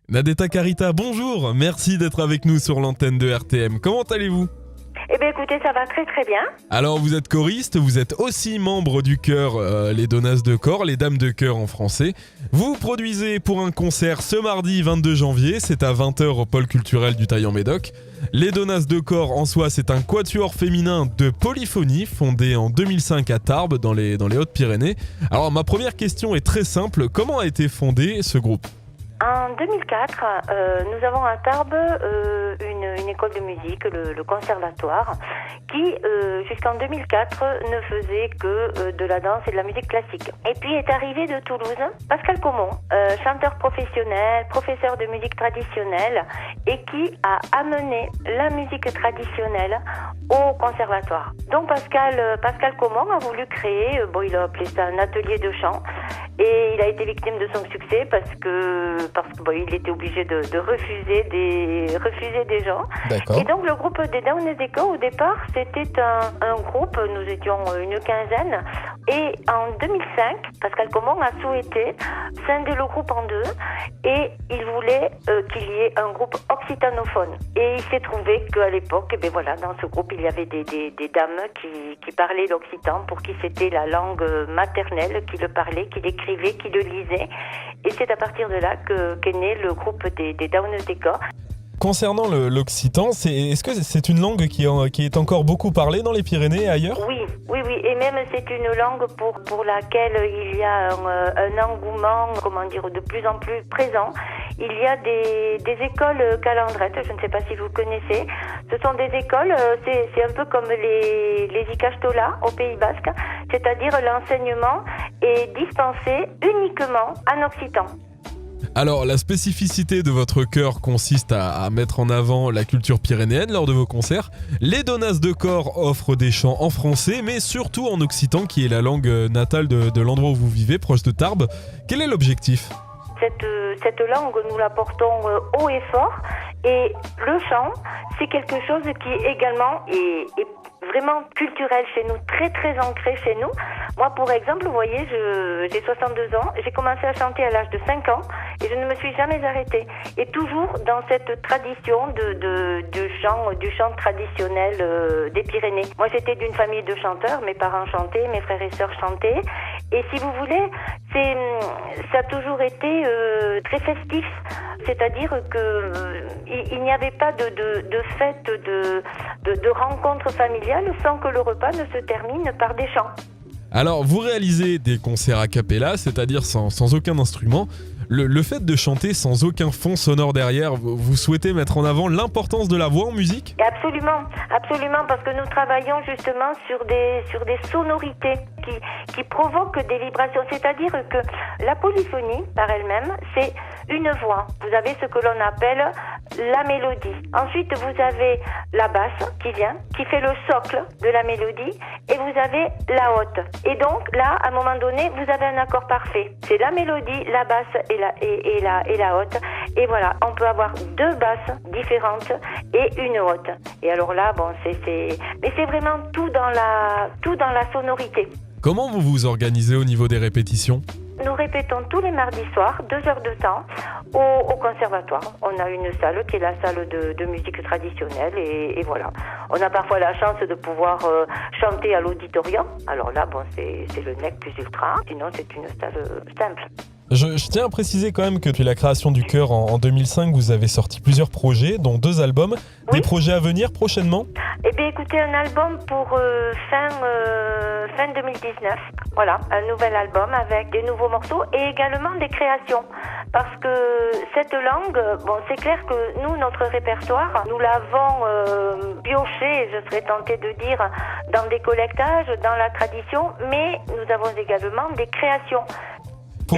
Nadeta Carita, bonjour, merci d'être avec nous sur l'antenne de RTM. Comment allez-vous ? Eh bien écoutez, ça va très très bien. Alors vous êtes choriste, vous êtes aussi membre du chœur Les Donnas de Cor, les Dames de Chœur en français. Vous produisez pour un concert ce mardi 22 janvier, c'est à 20h au pôle culturel du Taillan-Médoc. Les Donnas de Cor en soi, c'est un quatuor féminin de polyphonie fondé en 2005 à Tarbes dans les Hautes-Pyrénées. Alors ma première question est très simple, comment a été fondé ce groupe ? En 2004, nous avons à Tarbes une école de musique, le conservatoire, qui jusqu'en 2004 ne faisait que de la danse et de la musique classique. Et puis est arrivé de Toulouse Pascal Comon, chanteur professionnel, professeur de musique traditionnelle, et qui a amené la musique traditionnelle au conservatoire. Donc Pascal Comon a voulu créer, il a appelé ça un atelier de chant, et il a été victime de son succès parce que il était obligé de refuser des gens. D'accord. Et donc le groupe des Donnas de Cor, au départ, c'était un groupe, nous étions une quinzaine, et en 2005, Pascal Comon a souhaité scinder le groupe en deux, et il voulait qu'il y ait un groupe occitanophone. Et il s'est trouvé qu'à l'époque, dans ce groupe, il y avait des dames qui parlaient l'occitan, pour qui c'était la langue maternelle, qui le parlaient, qui l'écrivaient, qui le lisaient. Et c'est à partir de là qu'est né le groupe des Donnas de Cor. Concernant l'occitan, est-ce que c'est une langue qui est encore beaucoup parlée dans les Pyrénées et ailleurs ? Oui, et même c'est une langue pour laquelle il y a un engouement, de plus en plus présent. Il y a des écoles calendrettes, je ne sais pas si vous connaissez. Ce sont des écoles, c'est un peu comme les Ikastola au Pays Basque, c'est-à-dire l'enseignement est dispensé uniquement en occitan. Alors, la spécificité de votre chœur consiste à mettre en avant la culture pyrénéenne lors de vos concerts. Les Donnas de Cor offrent des chants en français, mais surtout en occitan, qui est la langue natale de l'endroit où vous vivez, proche de Tarbes. Quel est l'objectif ? Cette langue, nous la portons haut et fort, et le chant, c'est quelque chose qui également est vraiment culturel chez nous, très très ancré chez nous. Moi, pour exemple, vous voyez, j'ai 62 ans, j'ai commencé à chanter à l'âge de 5 ans et je ne me suis jamais arrêtée. Et toujours dans cette tradition du chant traditionnel des Pyrénées. Moi, j'étais d'une famille de chanteurs, mes parents chantaient, mes frères et sœurs chantaient. Et si vous voulez, ça a toujours été très festif. C'est-à-dire que il n'y avait pas de fête, de rencontre familiale sans que le repas ne se termine par des chants. Alors, vous réalisez des concerts a cappella, c'est-à-dire sans aucun instrument. Le fait de chanter sans aucun fond sonore derrière, vous souhaitez mettre en avant l'importance de la voix en musique ? Absolument, parce que nous travaillons justement sur des sonorités qui provoquent des vibrations. C'est-à-dire que la polyphonie, par elle-même, c'est une voix. Vous avez ce que l'on appelle la mélodie. Ensuite, vous avez la basse qui fait le socle de la mélodie, et vous avez la haute. Et donc, là, à un moment donné, vous avez un accord parfait. C'est la mélodie, la basse et la haute. Et voilà, on peut avoir deux basses différentes et une haute. Et alors là, mais c'est vraiment tout dans la sonorité. Comment vous vous organisez au niveau des répétitions ? Nous répétons tous les mardis soirs, 2 heures de temps, au conservatoire. On a une salle qui est la salle de musique traditionnelle, et voilà. On a parfois la chance de pouvoir chanter à l'auditorium. Alors là, c'est le nec plus ultra. Sinon, c'est une salle simple. Je tiens à préciser quand même que depuis la création du chœur en 2005, vous avez sorti plusieurs projets, dont 2 albums. Oui. Des projets à venir prochainement ? Eh bien, écoutez, un album pour fin 2019. Voilà, un nouvel album avec des nouveaux morceaux et également des créations. Parce que cette langue, c'est clair que nous, notre répertoire, nous l'avons pioché, je serais tentée de dire, dans des collectages, dans la tradition, mais nous avons également des créations.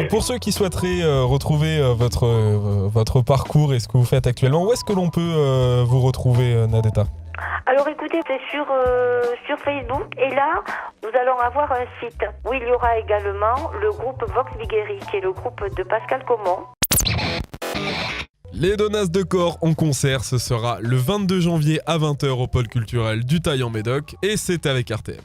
Pour ceux qui souhaiteraient retrouver votre parcours et ce que vous faites actuellement, où est-ce que l'on peut vous retrouver, Nadeta ? Alors écoutez, c'est sur Facebook, et là, nous allons avoir un site où il y aura également le groupe Vox Vigeri, qui est le groupe de Pascal Comon. Les Donnas de Cor en concert, ce sera le 22 janvier à 20h au pôle culturel du Taillan-Médoc, et c'est avec RTM.